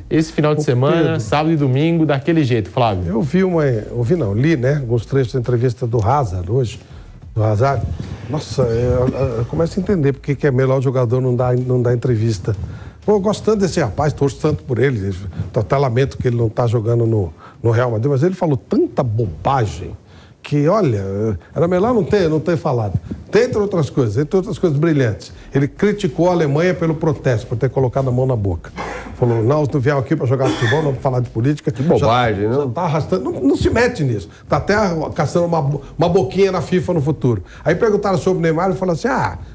esse final de semana, sábado e domingo, daquele jeito, Flávio? Eu li, né, alguns trechos da entrevista do Hazard hoje, do Hazard. Nossa, eu começo a entender porque que é melhor o jogador não dar entrevista. Pô, eu gosto tanto desse rapaz, torço tanto por ele. Até lamento que ele não está jogando no Real Madrid, mas ele falou tanta bobagem que, olha, era melhor não ter falado. Entre outras coisas brilhantes. Ele criticou a Alemanha pelo protesto, por ter colocado a mão na boca. Falou, não vier aqui para jogar futebol, não para falar de política. Que bobagem, não? Já tá arrastando, não se mete nisso. Tá até caçando uma boquinha na FIFA no futuro. Aí perguntaram sobre o Neymar e falou assim,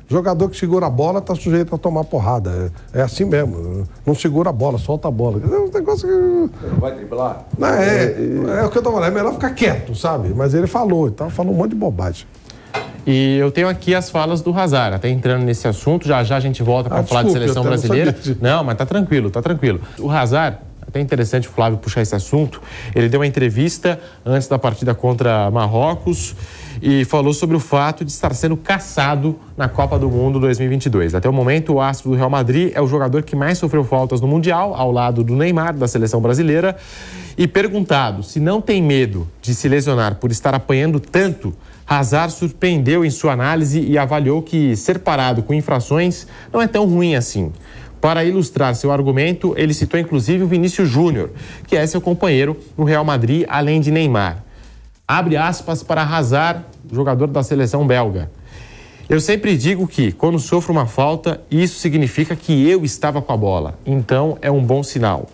jogador que segura a bola tá sujeito a tomar porrada. É assim mesmo. Não segura a bola, solta a bola. É um negócio que... Não vai driblar? É o que eu tô falando. É melhor ficar quieto, sabe? Mas ele falou, então falou um monte de bobagem. E eu tenho aqui as falas do Hazard, até entrando nesse assunto, já a gente volta para falar de seleção brasileira. Não, mas tá tranquilo. O Hazard, até interessante o Flávio puxar esse assunto, ele deu uma entrevista antes da partida contra Marrocos e falou sobre o fato de estar sendo caçado na Copa do Mundo 2022. Até o momento, o astro do Real Madrid é o jogador que mais sofreu faltas no Mundial, ao lado do Neymar, da seleção brasileira. E perguntado se não tem medo de se lesionar por estar apanhando tanto, Hazard surpreendeu em sua análise e avaliou que ser parado com infrações não é tão ruim assim. Para ilustrar seu argumento, ele citou inclusive o Vinícius Júnior, que é seu companheiro no Real Madrid, além de Neymar. Abre aspas para Hazard, jogador da seleção belga. Eu sempre digo que, quando sofro uma falta, isso significa que eu estava com a bola. Então, é um bom sinal.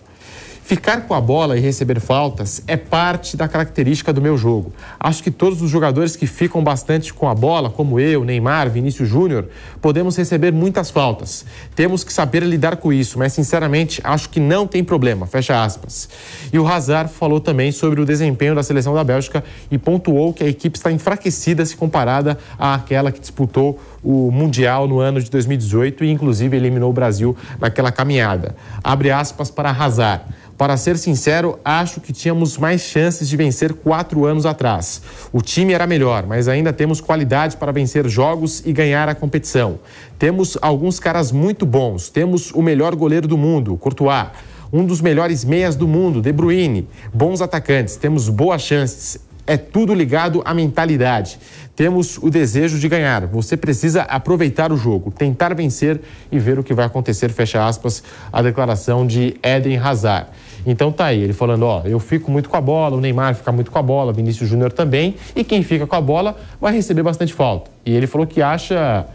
Ficar com a bola e receber faltas é parte da característica do meu jogo. Acho que todos os jogadores que ficam bastante com a bola, como eu, Neymar, Vinícius Júnior, podemos receber muitas faltas. Temos que saber lidar com isso, mas sinceramente acho que não tem problema, fecha aspas. E o Hazard falou também sobre o desempenho da seleção da Bélgica e pontuou que a equipe está enfraquecida se comparada àquela que disputou o Mundial no ano de 2018 e inclusive eliminou o Brasil naquela caminhada. Abre aspas para Hazard. Para ser sincero, acho que tínhamos mais chances de vencer 4 anos atrás. O time era melhor, mas ainda temos qualidade para vencer jogos e ganhar a competição. Temos alguns caras muito bons. Temos o melhor goleiro do mundo, Courtois. Um dos melhores meias do mundo, De Bruyne. Bons atacantes, temos boas chances. É tudo ligado à mentalidade. Temos o desejo de ganhar. Você precisa aproveitar o jogo, tentar vencer e ver o que vai acontecer, fecha aspas, a declaração de Eden Hazard. Então tá aí, ele falando, eu fico muito com a bola, o Neymar fica muito com a bola, Vinícius Júnior também, e quem fica com a bola vai receber bastante falta. E ele falou que acha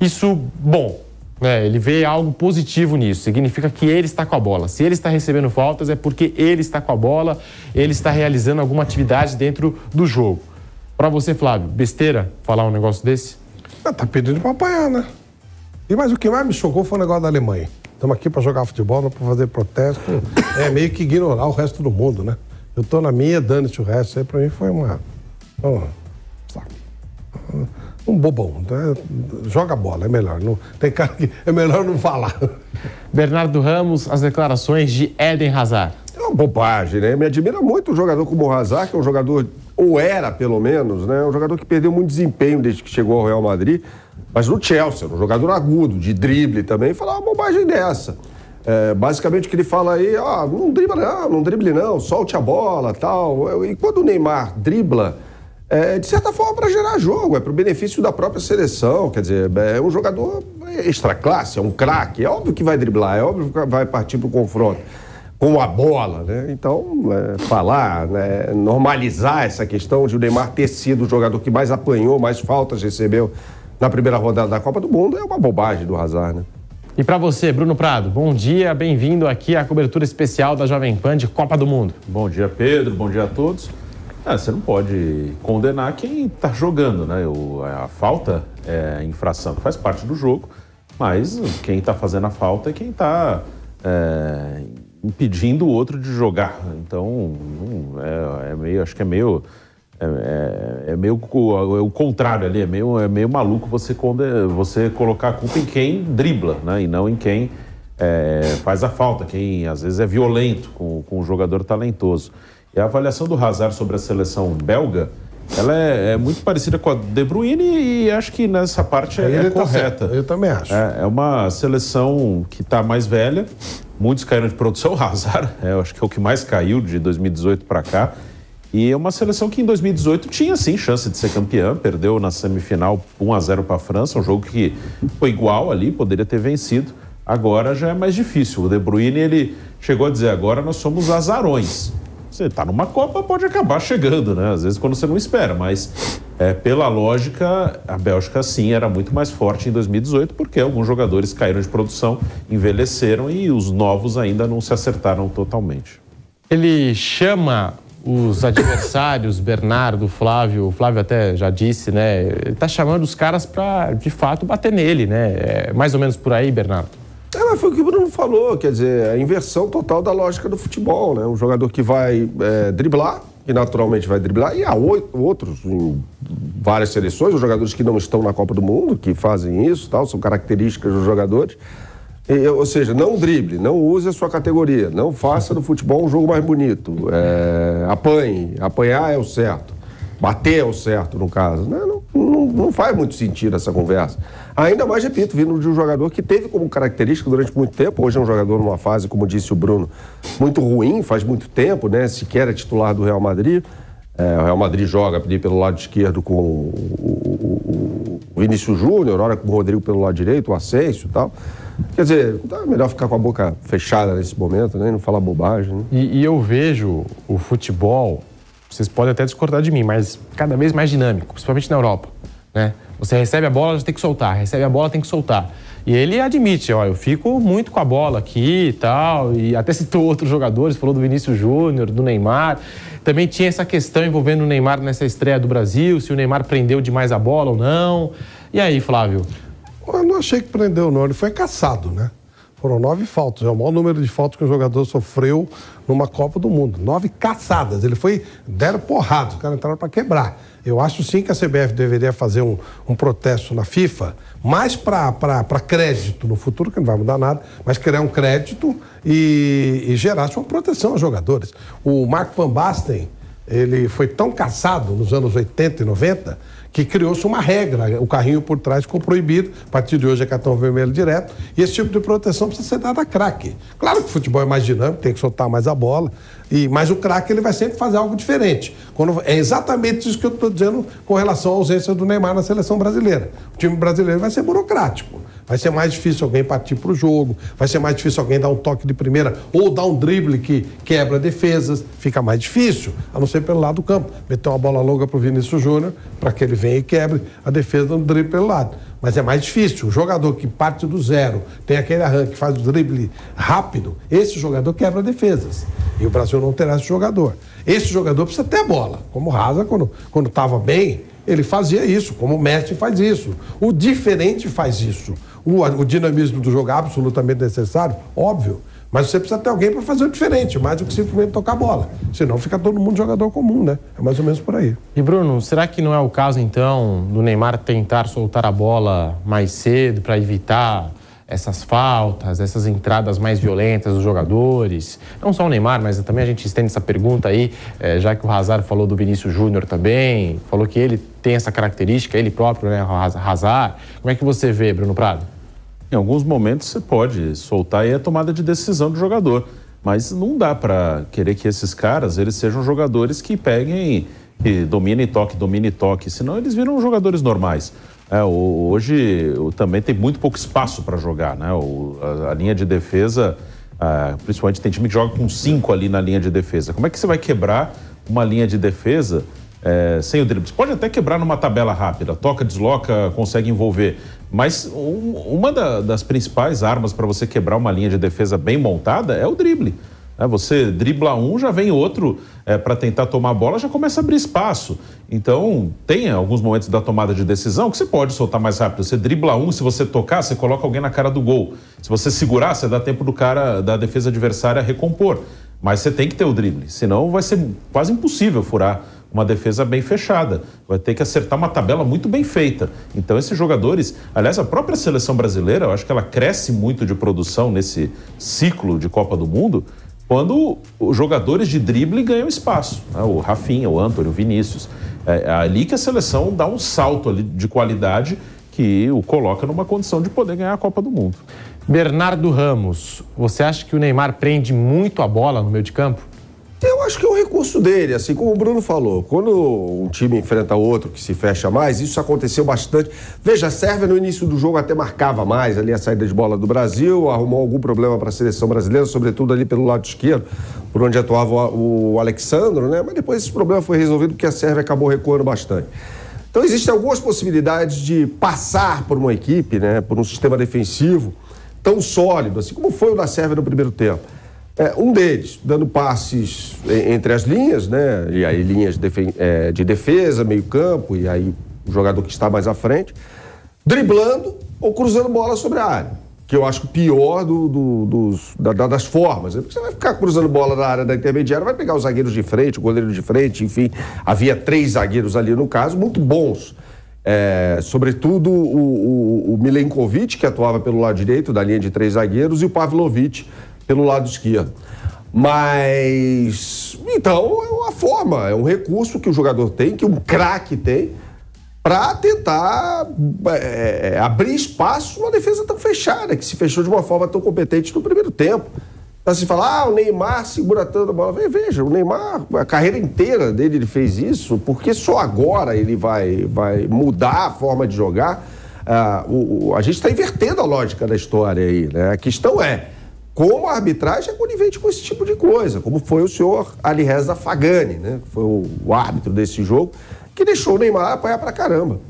isso bom, né? Ele vê algo positivo nisso, significa que ele está com a bola. Se ele está recebendo faltas é porque ele está com a bola, ele está realizando alguma atividade dentro do jogo. Para você, Flávio, besteira falar um negócio desse? Tá pedindo para apanhar, né? Mas o que mais me chocou foi o negócio da Alemanha. Estamos aqui para jogar futebol, não para fazer protesto. É meio que ignorar o resto do mundo, né? Eu tô na minha, dane-se o resto. Isso aí para mim foi um bobão. Joga a bola, é melhor. Não, tem cara que é melhor não falar. Bernardo Ramos, as declarações de Eden Hazard. É uma bobagem, né? Me admira muito um jogador como o Hazard, que é um jogador, ou era pelo menos, né? Um jogador que perdeu muito desempenho desde que chegou ao Real Madrid, mas no Chelsea, um jogador agudo, de drible também, falar uma bobagem dessa. Basicamente o que ele fala aí, não drible não, solte a bola, tal. E quando o Neymar dribla, de certa forma para gerar jogo, é para o benefício da própria seleção, quer dizer, é um jogador extra classe, é um craque, é óbvio que vai driblar, é óbvio que vai partir para o confronto com a bola, né? Então, falar, né, normalizar essa questão de o Neymar ter sido o jogador que mais apanhou, mais faltas recebeu na primeira rodada da Copa do Mundo, é uma bobagem do Hazard, né? E para você, Bruno Prado, bom dia, bem-vindo aqui à cobertura especial da Jovem Pan de Copa do Mundo. Bom dia, Pedro, bom dia a todos. Você não pode condenar quem está jogando, né? A falta é infração, faz parte do jogo, mas quem está fazendo a falta é quem está impedindo o outro de jogar. Então, acho que é meio o contrário ali, é meio maluco você colocar a culpa em quem dribla, né? E não em quem faz a falta, quem às vezes é violento com um jogador talentoso. E a avaliação do Hazard sobre a seleção belga, ela é muito parecida com a De Bruyne e acho que nessa parte é correta. Eu também acho. É uma seleção que está mais velha, muitos caíram de produção. O Hazard, eu acho que é o que mais caiu de 2018 para cá. E é uma seleção que em 2018 tinha sim chance de ser campeã, perdeu na semifinal 1-0 para a França, um jogo que foi igual ali, poderia ter vencido. Agora já é mais difícil. O De Bruyne, ele chegou a dizer, agora nós somos azarões. Você está numa Copa, pode acabar chegando, né? Às vezes quando você não espera, mas pela lógica, a Bélgica sim era muito mais forte em 2018, porque alguns jogadores caíram de produção, envelheceram e os novos ainda não se acertaram totalmente. Ele chama os adversários, Bernardo, Flávio, o Flávio até já disse, né? Ele está chamando os caras para, de fato, bater nele, né? É mais ou menos por aí, Bernardo. Mas foi o que o Bruno falou, quer dizer, a inversão total da lógica do futebol, né? Um jogador que vai driblar, que naturalmente vai driblar, e há outros em várias seleções, os jogadores que não estão na Copa do Mundo, que fazem isso, tal, são características dos jogadores. Ou seja, não drible, não use a sua categoria, não faça do futebol um jogo mais bonito, apanhe, apanhar é o certo, bater é o certo no caso, né? Não faz muito sentido essa conversa. Ainda mais, repito, vindo de um jogador que teve como característica durante muito tempo, hoje é um jogador numa fase, como disse o Bruno, muito ruim, faz muito tempo, né? Sequer é titular do Real Madrid. O Real Madrid joga ali pelo lado esquerdo com o Vinícius Júnior, ora com o Rodrigo pelo lado direito, o Asensio e tal. Quer dizer, é melhor ficar com a boca fechada nesse momento, né? Não falar bobagem. Né? E eu vejo o futebol, vocês podem até discordar de mim, mas cada vez mais dinâmico, principalmente na Europa, né? Você recebe a bola, já tem que soltar, recebe a bola, tem que soltar. E ele admite, ó, eu fico muito com a bola aqui e tal, e até citou outros jogadores, falou do Vinícius Júnior, do Neymar. Também tinha essa questão envolvendo o Neymar nessa estreia do Brasil, se o Neymar prendeu demais a bola ou não. E aí, Flávio? Eu não achei que prendeu, não. Ele foi caçado, né? Foram 9 faltas. É o maior número de faltas que um jogador sofreu numa Copa do Mundo. 9 caçadas. Deram porrada. Os caras entraram para quebrar. Eu acho sim que a CBF deveria fazer um protesto na FIFA, mais para crédito no futuro, que não vai mudar nada, mas criar um crédito e gerar uma proteção aos jogadores. O Mark van Basten, ele foi tão caçado nos anos 80 e 90 que criou-se uma regra, o carrinho por trás ficou proibido, a partir de hoje é cartão vermelho direto, e esse tipo de proteção precisa ser dada a craque. Claro que o futebol é mais dinâmico, tem que soltar mais a bola, mas o craque ele vai sempre fazer algo diferente. É exatamente isso que eu estou dizendo com relação à ausência do Neymar na seleção brasileira. O time brasileiro vai ser burocrático. Vai ser mais difícil alguém partir para o jogo, vai ser mais difícil alguém dar um toque de primeira ou dar um drible que quebra defesas, fica mais difícil, a não ser pelo lado do campo. Meter uma bola longa para o Vinícius Júnior, para que ele venha e quebre a defesa do drible pelo lado. Mas é mais difícil. O jogador que parte do zero, tem aquele arranque, faz o drible rápido, esse jogador quebra defesas. E o Brasil não terá esse jogador. Esse jogador precisa ter a bola. Como o Hazard, quando estava bem, ele fazia isso, como o Messi faz isso. O diferente faz isso. O dinamismo do jogo é absolutamente necessário, óbvio. Mas você precisa ter alguém para fazer o diferente, mais do que simplesmente tocar a bola. Senão fica todo mundo jogador comum, né? É mais ou menos por aí. E Bruno, será que não é o caso, então, do Neymar tentar soltar a bola mais cedo para evitar essas faltas, essas entradas mais violentas dos jogadores? Não só o Neymar, mas também a gente estende essa pergunta aí, já que o Hazard falou do Vinícius Júnior também, falou que ele tem essa característica, ele próprio, né, Hazard. Como é que você vê, Bruno Prado? Em alguns momentos você pode soltar aí a tomada de decisão do jogador, mas não dá para querer que esses caras eles sejam jogadores que peguem, que dominem toque, senão eles viram jogadores normais. Hoje também tem muito pouco espaço para jogar, né? A linha de defesa, principalmente tem time que joga com 5 ali na linha de defesa. Como é que você vai quebrar uma linha de defesa sem o drible? Você pode até quebrar numa tabela rápida, toca, desloca, consegue envolver. Mas uma das principais armas para você quebrar uma linha de defesa bem montada é o drible. Você dribla um, já vem outro para tentar tomar a bola, já começa a abrir espaço. Então, tem alguns momentos da tomada de decisão que você pode soltar mais rápido. Você dribla um, se você tocar, você coloca alguém na cara do gol. Se você segurar, você dá tempo do cara da defesa adversária recompor. Mas você tem que ter o drible, senão vai ser quase impossível furar uma defesa bem fechada. Vai ter que acertar uma tabela muito bem feita. Então esses jogadores, aliás, a própria seleção brasileira, eu acho que ela cresce muito de produção nesse ciclo de Copa do Mundo, quando os jogadores de drible ganham espaço. O Rafinha, o Antony, o Vinícius. É ali que a seleção dá um salto ali de qualidade que o coloca numa condição de poder ganhar a Copa do Mundo. Bernardo Ramos, você acha que o Neymar prende muito a bola no meio de campo? Eu acho que é um recurso dele, assim como o Bruno falou. Quando um time enfrenta outro que se fecha mais, isso aconteceu bastante. Veja, a Sérvia no início do jogo até marcava mais ali a saída de bola do Brasil, arrumou algum problema para a seleção brasileira, sobretudo ali pelo lado esquerdo, por onde atuava o Alexandro, né? Mas depois esse problema foi resolvido porque a Sérvia acabou recuando bastante. Então existem algumas possibilidades de passar por uma equipe, né, por um sistema defensivo tão sólido, assim como foi o da Sérvia no primeiro tempo. Um deles, dando passes entre as linhas, né? E aí linhas de defesa, meio campo, e aí o jogador que está mais à frente, driblando ou cruzando bola sobre a área, que eu acho que o pior das formas. Porque você vai ficar cruzando bola na área da intermediária, vai pegar os zagueiros de frente, o goleiro de frente, enfim. Havia 3 zagueiros ali no caso, muito bons. Sobretudo o Milenkovic, que atuava pelo lado direito da linha de 3 zagueiros, e o Pavlovic pelo lado esquerdo. Mas, então, é uma forma, é um recurso que o jogador tem, que um craque tem, para tentar abrir espaço numa defesa tão fechada, que se fechou de uma forma tão competente no primeiro tempo. Então, se fala, o Neymar segura tanto a bola. Veja, o Neymar, a carreira inteira dele, ele fez isso, porque só agora ele vai mudar a forma de jogar. A gente está invertendo a lógica da história aí, né? A questão é como a arbitragem é conivente com esse tipo de coisa, como foi o senhor Alireza Fagani, né? Que foi o árbitro desse jogo, que deixou o Neymar apanhar pra caramba.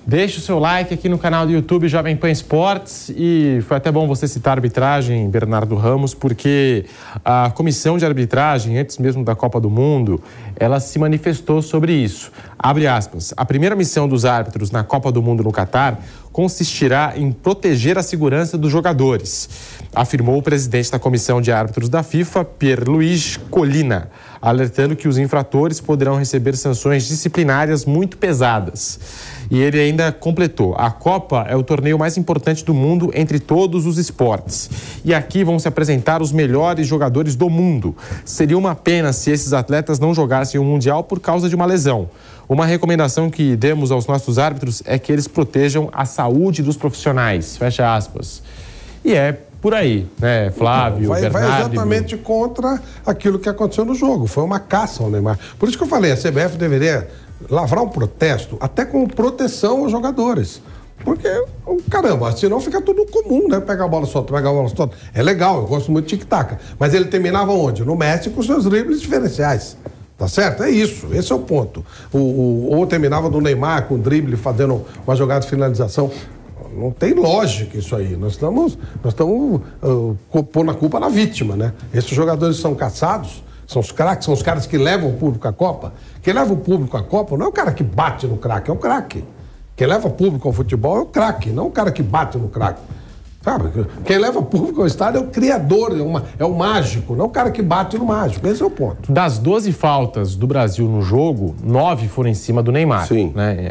Deixe o seu like aqui no canal do YouTube Jovem Pan Esportes, e foi até bom você citar a arbitragem, Bernardo Ramos, porque a comissão de arbitragem, antes mesmo da Copa do Mundo, ela se manifestou sobre isso. Abre aspas, a primeira missão dos árbitros na Copa do Mundo no Catar consistirá em proteger a segurança dos jogadores, afirmou o presidente da comissão de árbitros da FIFA, Pierluigi Collina, alertando que os infratores poderão receber sanções disciplinárias muito pesadas. E ele ainda completou, a Copa é o torneio mais importante do mundo entre todos os esportes. E aqui vão se apresentar os melhores jogadores do mundo. Seria uma pena se esses atletas não jogassem o Mundial por causa de uma lesão. Uma recomendação que demos aos nossos árbitros é que eles protejam a saúde dos profissionais, fecha aspas. E é por aí, né, Flávio, então, Bernardo... Vai exatamente contra aquilo que aconteceu no jogo. Foi uma caça ao Neymar. Por isso que eu falei, a CBF deveria lavrar um protesto até com proteção aos jogadores. Porque, caramba, senão fica tudo comum, né? Pegar a bola solta, pegar a bola solta. É legal, eu gosto muito de tic-tac. Mas ele terminava onde? No Messi com seus dribles diferenciais. Tá certo? É isso, esse é o ponto. Ou terminava do Neymar com drible, fazendo uma jogada de finalização. Não tem lógica isso aí. Nós estamos pondo a culpa na vítima, né? Esses jogadores são caçados, são os craques, são os caras que levam o público à Copa. Quem leva o público à Copa não é o cara que bate no craque, é o craque. Quem leva o público ao futebol é o craque, não o cara que bate no craque. Sabe? Quem leva o público ao estádio é o criador, é o mágico, não o cara que bate no mágico. Esse é o ponto. Das 12 faltas do Brasil no jogo, 9 foram em cima do Neymar. Sim. Né?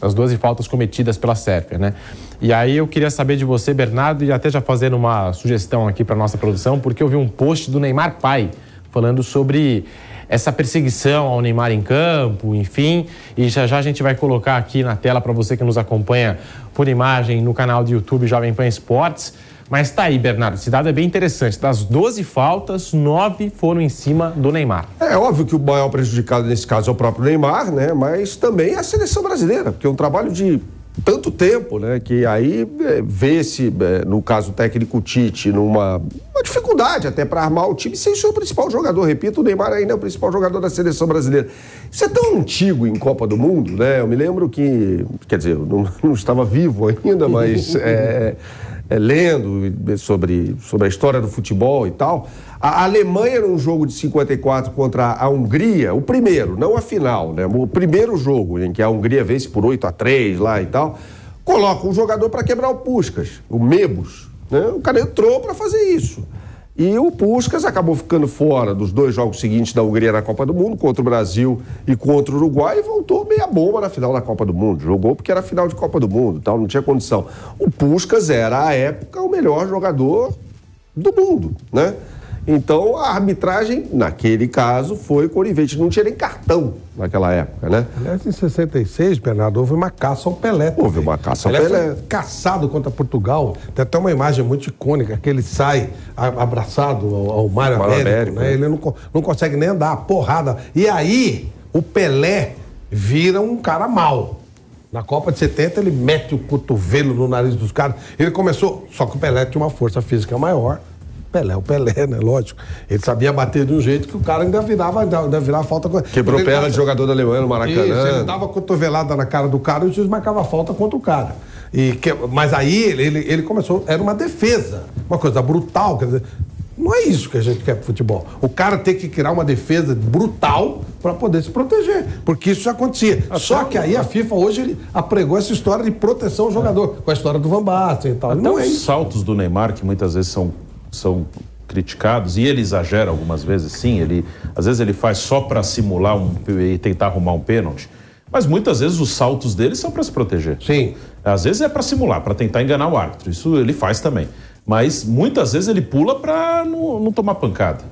As 12 faltas cometidas pela Sérvia, né? E aí eu queria saber de você, Bernardo, e até já fazendo uma sugestão aqui para nossa produção, porque eu vi um post do Neymar pai falando sobre essa perseguição ao Neymar em campo, enfim, e já a gente vai colocar aqui na tela para você que nos acompanha por imagem no canal do YouTube Jovem Pan Esportes. Mas tá aí, Bernardo, esse dado é bem interessante. Das 12 faltas, 9 foram em cima do Neymar. É óbvio que o maior prejudicado nesse caso é o próprio Neymar, né? Mas também a seleção brasileira, porque é um trabalho de tanto tempo, né? Que aí vê-se, no caso técnico Tite, numa dificuldade até para armar o time sem o seu principal jogador. Repito, o Neymar ainda é o principal jogador da seleção brasileira. Isso é tão antigo em Copa do Mundo, né? Eu me lembro que, quer dizer, eu não estava vivo ainda, mas lendo sobre a história do futebol e tal. A Alemanha, num jogo de 54 contra a Hungria, o primeiro, não a final, né? O primeiro jogo em que a Hungria vence por 8-3 lá e tal, coloca um jogador para quebrar o Puskás, o Mebus, né? O cara entrou para fazer isso. E o Puskás acabou ficando fora dos 2 jogos seguintes da Hungria na Copa do Mundo, contra o Brasil e contra o Uruguai, e voltou meia bomba na final da Copa do Mundo. Jogou porque era final de Copa do Mundo, tal, não tinha condição. O Puskás era, à época, o melhor jogador do mundo, né? Então, a arbitragem, naquele caso, foi conivente. Não tinha nem cartão naquela época, né? Aliás, em 66, Bernardo, houve uma caça ao Pelé. Houve uma caça ao Pelé. Foi caçado contra Portugal. Tem até uma imagem muito icônica, que ele sai abraçado ao Mário Américo, né? Ele não consegue nem andar, porrada. E aí, o Pelé vira um cara mau. Na Copa de 70, ele mete o cotovelo no nariz dos caras. Ele começou... Só que o Pelé tinha uma força física maior. O Pelé, né? Lógico. Ele sabia bater de um jeito que o cara ainda virava falta. Quebrou perna de jogador da Alemanha no Maracanã. Isso, ele dava cotovelada na cara do cara e o juiz marcava falta contra o cara. Mas aí ele começou... Era uma defesa. Uma coisa brutal. Quer dizer... Não é isso que a gente quer pro futebol. O cara tem que criar uma defesa brutal para poder se proteger, porque isso já acontecia. Só que aí a FIFA hoje ele apregou essa história de proteção ao jogador, com a história do Van Basten e tal. Até os saltos do Neymar, que muitas vezes são criticados, e ele exagera algumas vezes, sim. Às vezes ele faz só para simular e tentar arrumar um pênalti. Mas muitas vezes os saltos dele são para se proteger. Sim. Às vezes é para simular, para tentar enganar o árbitro. Isso ele faz também. Mas muitas vezes ele pula para não tomar pancada.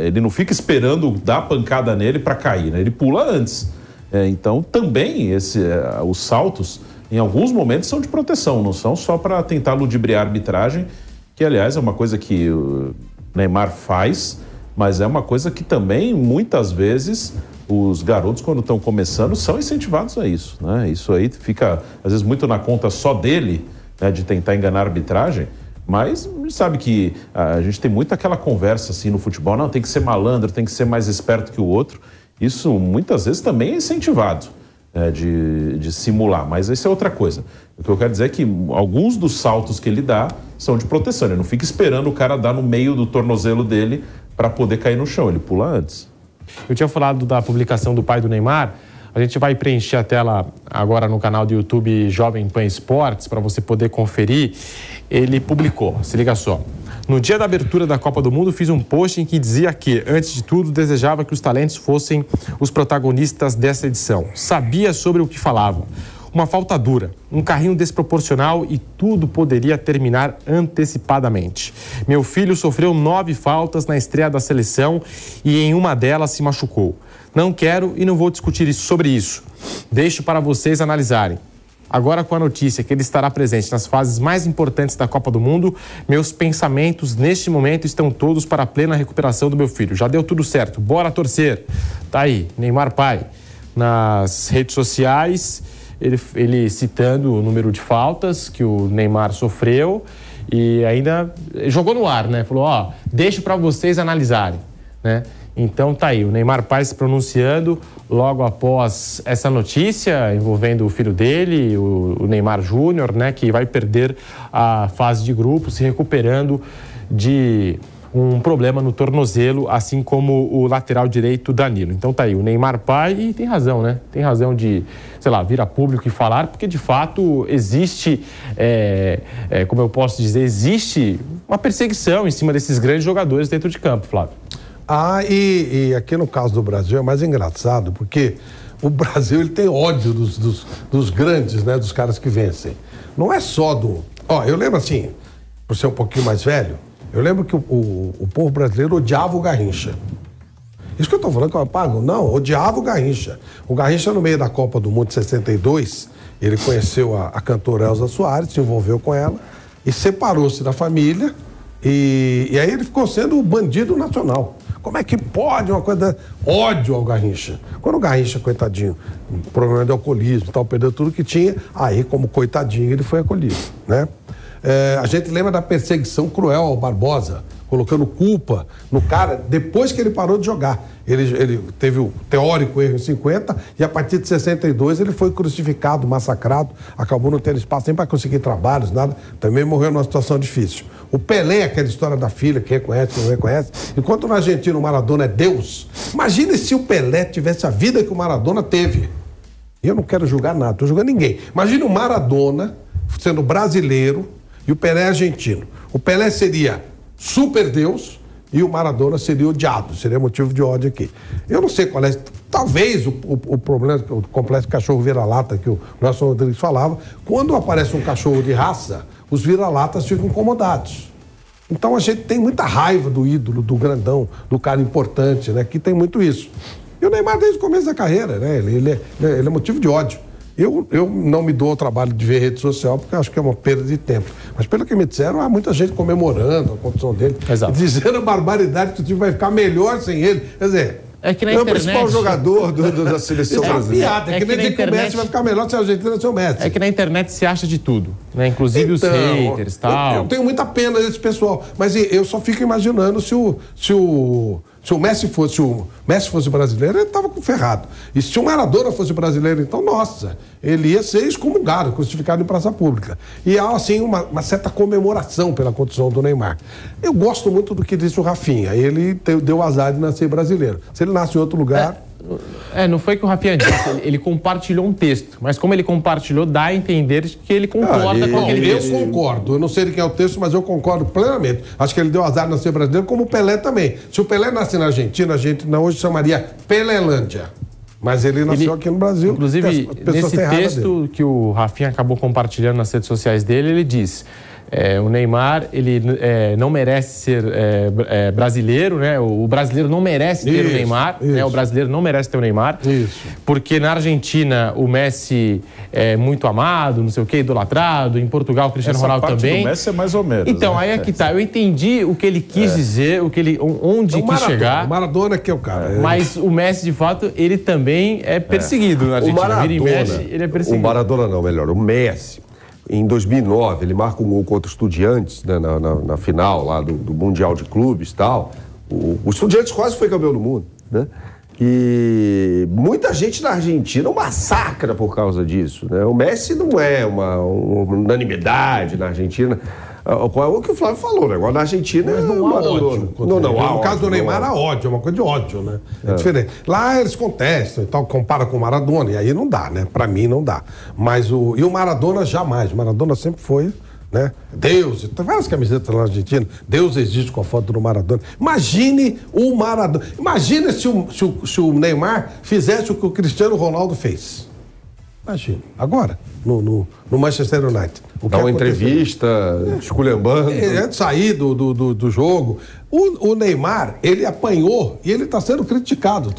Ele não fica esperando dar pancada nele para cair, né? Ele pula antes. Então também os saltos, em alguns momentos, são de proteção, não são só para tentar ludibriar a arbitragem, que aliás é uma coisa que o Neymar faz, mas é uma coisa que também muitas vezes os garotos, quando estão começando, são incentivados a isso, né? Isso aí fica às vezes muito na conta só dele, né, de tentar enganar a arbitragem. Mas a gente sabe que a gente tem muito aquela conversa assim no futebol, não, tem que ser malandro, tem que ser mais esperto que o outro. Isso muitas vezes também é incentivado, né, de simular, mas isso é outra coisa. O que eu quero dizer é que alguns dos saltos que ele dá são de proteção, ele não fica esperando o cara dar no meio do tornozelo dele para poder cair no chão, ele pula antes. Eu tinha falado da publicação do pai do Neymar. A gente vai preencher a tela agora no canal do YouTube Jovem Pan Esportes para você poder conferir. Ele publicou, se liga só. No dia da abertura da Copa do Mundo, fiz um post em que dizia que, antes de tudo, desejava que os talentos fossem os protagonistas dessa edição. Sabia sobre o que falava. Uma falta dura, um carrinho desproporcional e tudo poderia terminar antecipadamente. Meu filho sofreu 9 faltas na estreia da seleção e em uma delas se machucou. Não quero e não vou discutir sobre isso. Deixo para vocês analisarem. Agora, com a notícia que ele estará presente nas fases mais importantes da Copa do Mundo, meus pensamentos neste momento estão todos para a plena recuperação do meu filho. Já deu tudo certo, bora torcer. Tá aí, Neymar pai. Nas redes sociais, ele citando o número de faltas que o Neymar sofreu e ainda jogou no ar, né? Falou, ó, deixo para vocês analisarem, né? Então tá aí, o Neymar pai se pronunciando logo após essa notícia envolvendo o filho dele, o Neymar Júnior, né, que vai perder a fase de grupo, se recuperando de um problema no tornozelo, assim como o lateral direito Danilo. Então tá aí, o Neymar pai, e tem razão, né? Tem razão de, sei lá, vir a público e falar, porque de fato existe, como eu posso dizer, existe uma perseguição em cima desses grandes jogadores dentro de campo, Flávio. E aqui no caso do Brasil é mais engraçado, porque o Brasil ele tem ódio dos grandes, né, dos caras que vencem. Não é só do... eu lembro assim, por ser um pouquinho mais velho, eu lembro que o povo brasileiro odiava o Garrincha. Isso que eu tô falando que eu apago? Não, odiava o Garrincha. O Garrincha, no meio da Copa do Mundo de 62, ele conheceu a cantora Elza Soares, se envolveu com ela e separou-se da família e aí ele ficou sendo o bandido nacional. Como é que pode uma coisa... Ódio ao Garrincha. Quando o Garrincha, coitadinho, problema de alcoolismo e tal, perdeu tudo que tinha, aí, como coitadinho, ele foi acolhido, né? A gente lembra da perseguição cruel ao Barbosa, colocando culpa no cara depois que ele parou de jogar. Ele teve o teórico erro em 50 e a partir de 62 ele foi crucificado, massacrado, acabou não tendo espaço nem para conseguir trabalhos, nada, também morreu numa situação difícil. O Pelé, aquela história da filha que reconhece, que não reconhece, enquanto no Argentina o Maradona é Deus, imagine se o Pelé tivesse a vida que o Maradona teve. E eu não quero julgar nada, estou julgando ninguém. Imagine o Maradona sendo brasileiro e o Pelé argentino. O Pelé seria super Deus e o Maradona seria odiado, seria motivo de ódio aqui. Eu não sei qual é, talvez o problema, o complexo cachorro vira-lata que o Nelson Rodrigues falava, quando aparece um cachorro de raça, os vira-latas ficam incomodados. Então a gente tem muita raiva do ídolo, do grandão, do cara importante, né? Que tem muito isso. E o Neymar desde o começo da carreira, né? Ele é motivo de ódio. Eu não me dou o trabalho de ver rede social porque acho que é uma perda de tempo. Mas pelo que me disseram, há muita gente comemorando a condição dele. Exato. Dizendo a barbaridade que o time vai ficar melhor sem ele. Quer dizer... É que na é o internet... principal jogador da seleção brasileira. Piada, é que nem dizer que o Messi vai ficar melhor se a Argentina ser o Messi. É que na internet se acha de tudo, né? Inclusive os haters e tal. Eu tenho muita pena desse pessoal, mas eu só fico imaginando se o Messi fosse brasileiro, ele estava ferrado. E se o Maradona fosse brasileiro, então, nossa, ele ia ser excomungado, crucificado em praça pública. E há, assim, uma certa comemoração pela condição do Neymar. Eu gosto muito do que disse o Rafinha. Ele deu azar de nascer brasileiro. Se ele nasce em outro lugar... Não foi que o Rafinha disse, ele compartilhou um texto, mas como ele compartilhou, dá a entender que ele concorda com aquele texto. Eu concordo, eu não sei de quem é o texto, mas eu concordo plenamente. Acho que ele deu azar de nascer brasileiro, como o Pelé também. Se o Pelé nasce na Argentina, a gente hoje chamaria Pelélândia. Mas ele nasceu aqui no Brasil. Inclusive, nesse texto que o Rafinha acabou compartilhando nas redes sociais dele, ele diz... o Neymar, ele não merece ser brasileiro, né? O brasileiro não merece ter o Neymar, né? O brasileiro não merece ter o Neymar, porque na Argentina o Messi é muito amado, não sei o quê, idolatrado, em Portugal o Cristiano Ronaldo também. O Messi é mais ou menos. Então, né? aí é que tá, eu entendi o que ele quis dizer, onde quis chegar. O Maradona que é o cara. Mas o Messi, de fato, ele também é perseguido na Argentina. O Maradona, vira e mexe, ele é perseguido. O Maradona não, melhor, o Messi. Em 2009, ele marca um gol contra o Estudiantes, né, na final lá do Mundial de Clubes e tal. O Estudiantes quase foi campeão do mundo, né? E muita gente na Argentina o massacra por causa disso, né? O Messi não é uma unanimidade na Argentina. O que o Flávio falou, né? Agora na Argentina não há ódio. No caso do Neymar há ódio, é uma coisa de ódio, né? É diferente. Lá eles contestam e tal, compara com o Maradona, e aí não dá, né? Pra mim não dá. Mas e o Maradona jamais. O Maradona sempre foi, né? Deus, tem várias camisetas lá na Argentina. Deus existe com a foto do Maradona. Imagine o Maradona. Imagina se o Neymar fizesse o que o Cristiano Ronaldo fez. Imagina. Agora, no Manchester United. Dá uma entrevista, esculhambando. Antes de sair do jogo. O Neymar, ele apanhou e ele está sendo criticado.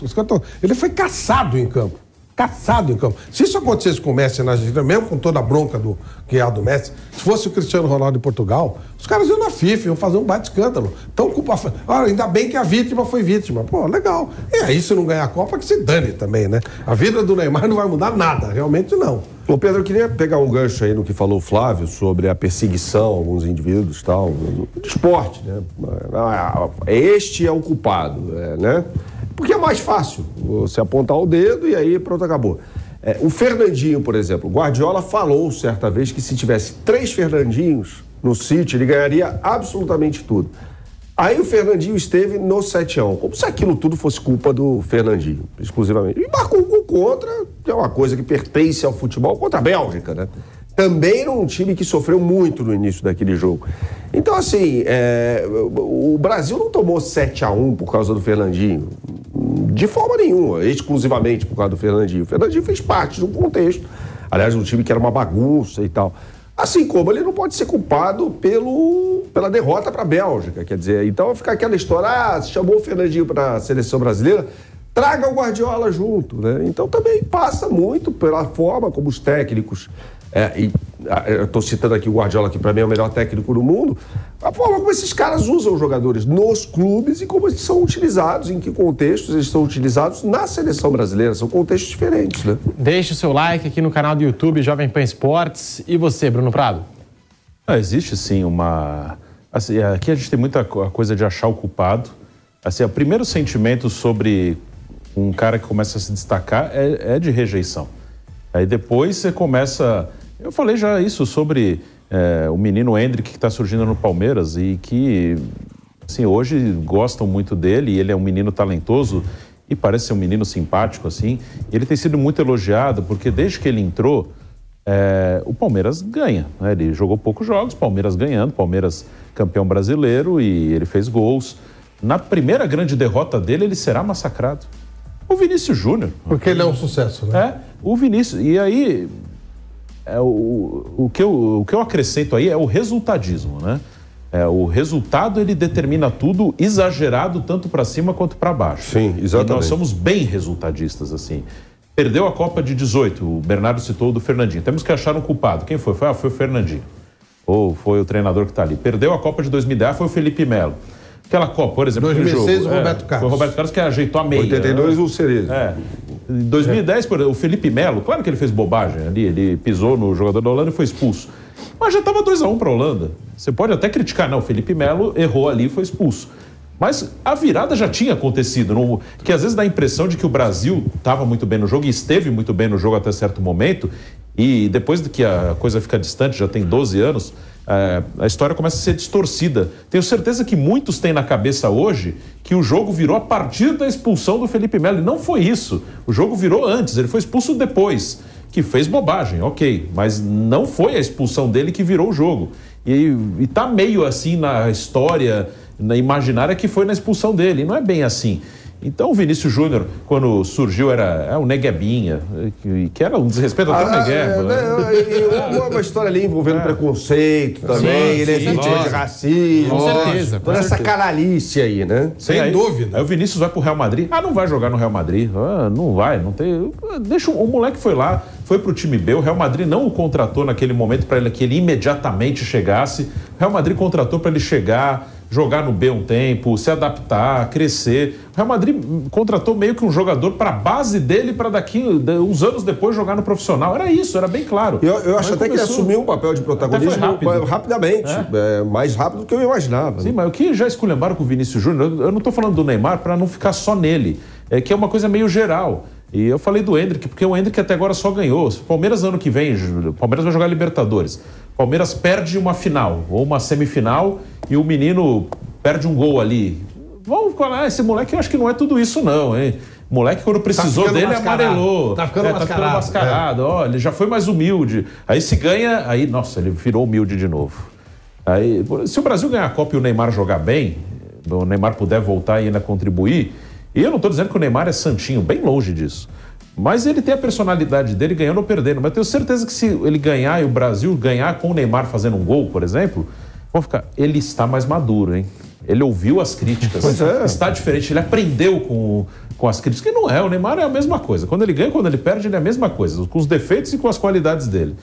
Ele foi caçado em campo. Caçado em campo. Se isso acontecesse com o Messi na Argentina, mesmo com toda a bronca que há do Messi, se fosse o Cristiano Ronaldo em Portugal, os caras iam na FIFA, iam fazer um bate-escândalo. Então, ainda bem que a vítima foi vítima. Pô, legal. E aí, se não ganhar a Copa, que se dane também, né? A vida do Neymar não vai mudar nada, realmente não. Ô Pedro, eu queria pegar um gancho aí no que falou o Flávio sobre a perseguição a alguns indivíduos e tal, de esporte, né? Este é o culpado, né? Porque é mais fácil você apontar o dedo e aí pronto, acabou. O Fernandinho, por exemplo, o Guardiola falou certa vez que se tivesse 3 Fernandinhos no City, ele ganharia absolutamente tudo. Aí o Fernandinho esteve no 7-1, como se aquilo tudo fosse culpa do Fernandinho, exclusivamente. E marcou um gol contra, que é uma coisa que pertence ao futebol, contra a Bélgica, né? Também era um time que sofreu muito no início daquele jogo. Então, assim, o Brasil não tomou 7-1 por causa do Fernandinho, de forma nenhuma, exclusivamente por causa do Fernandinho. O Fernandinho fez parte de um contexto, aliás, um time que era uma bagunça e tal. Assim como ele não pode ser culpado pela derrota para a Bélgica, quer dizer, então fica aquela história, chamou o Fernandinho para a seleção brasileira, traga o Guardiola junto, né? Então também passa muito pela forma como os técnicos, eu estou citando aqui o Guardiola, que para mim é o melhor técnico do mundo, a forma como esses caras usam os jogadores nos clubes e como eles são utilizados, em que contextos eles são utilizados na seleção brasileira, são contextos diferentes, né? Deixe o seu like aqui no canal do YouTube Jovem Pan Esportes. E você, Bruno Prado? Existe sim uma... Assim, aqui a gente tem muita coisa de achar o culpado. Assim, o primeiro sentimento sobre um cara que começa a se destacar é de rejeição. Aí depois você começa... Eu falei já isso sobre o menino Endrick que está surgindo no Palmeiras e que, assim, hoje gostam muito dele e ele é um menino talentoso e parece ser um menino simpático, assim. E ele tem sido muito elogiado porque desde que ele entrou, o Palmeiras ganha, né? Ele jogou poucos jogos, Palmeiras ganhando, Palmeiras campeão brasileiro e ele fez gols. Na primeira grande derrota dele, ele será massacrado. O Vinícius Júnior. Porque ele é um sucesso, né? O Vinícius. E aí, o que eu acrescento aí é o resultadismo, né? O resultado, ele determina tudo exagerado, tanto para cima quanto para baixo. Sim, exatamente. E nós somos bem resultadistas, assim. Perdeu a Copa de 18, o Bernardo citou o do Fernandinho. Temos que achar um culpado. Quem foi? Foi o Fernandinho. Ou foi o treinador que está ali. Perdeu a Copa de 2010, foi o Felipe Melo. Aquela Copa, por exemplo, 2006, o Roberto Carlos. Foi o Roberto Carlos que ajeitou a meia. 82, o Cerezo. Em 2010, o Felipe Melo, claro que ele fez bobagem ali, ele pisou no jogador da Holanda e foi expulso. Mas já estava 2-1 para a Holanda. Você pode até criticar, não, o Felipe Melo errou ali e foi expulso. Mas a virada já tinha acontecido, que às vezes dá a impressão de que o Brasil estava muito bem no jogo e esteve muito bem no jogo até certo momento, e depois de que a coisa fica distante, já tem 12 anos, a história começa a ser distorcida. Tenho certeza que muitos têm na cabeça hoje que o jogo virou a partir da expulsão do Felipe Melo, e não foi isso. O jogo virou antes, ele foi expulso depois, que fez bobagem, ok, mas não foi a expulsão dele que virou o jogo. E tá meio assim na história, na imaginária, que foi na expulsão dele, e não é bem assim. Então o Vinícius Júnior, quando surgiu, era o Neguebinha, que era um desrespeito até o Negueba. Uma história ali envolvendo preconceito também, ele é vítima de racismo. Com certeza. Toda essa canalice aí, né? Sem dúvida. Aí o Vinícius vai pro Real Madrid. Não vai jogar no Real Madrid. Não vai, não tem. Deixa o moleque foi lá, foi pro time B. O Real Madrid não o contratou naquele momento para que ele imediatamente chegasse. O Real Madrid contratou para ele chegar, jogar no B um tempo, se adaptar, crescer. O Real Madrid contratou meio que um jogador para a base dele, para daqui, uns anos depois, jogar no profissional. Era isso, era bem claro. Eu acho até que ele assumiu um papel de protagonismo rapidamente. É. Mais rápido do que eu imaginava. Sim, mas o que já esculhambaram com o Vinícius Júnior, eu não estou falando do Neymar para não ficar só nele, que é uma coisa meio geral. E eu falei do Endrick, porque o Endrick até agora só ganhou. O Palmeiras, ano que vem, o Palmeiras vai jogar Libertadores. O Palmeiras perde uma final ou uma semifinal e o menino perde um gol ali. Vamos falar, esse moleque eu acho que não é tudo isso não, hein? O moleque, quando precisou dele, amarelou. Tá ficando mascarado. Ó, ele já foi mais humilde. Aí se ganha, aí, nossa, ele virou humilde de novo. Aí, se o Brasil ganhar a Copa e o Neymar jogar bem, o Neymar puder voltar e ainda contribuir, e eu não estou dizendo que o Neymar é santinho, bem longe disso. Mas ele tem a personalidade dele ganhando ou perdendo. Mas eu tenho certeza que se ele ganhar e o Brasil ganhar com o Neymar fazendo um gol, por exemplo, ele está mais maduro, hein? Ele ouviu as críticas, está diferente, ele aprendeu com as críticas, que não é, o Neymar é a mesma coisa. Quando ele ganha, quando ele perde, ele é a mesma coisa, com os defeitos e com as qualidades dele.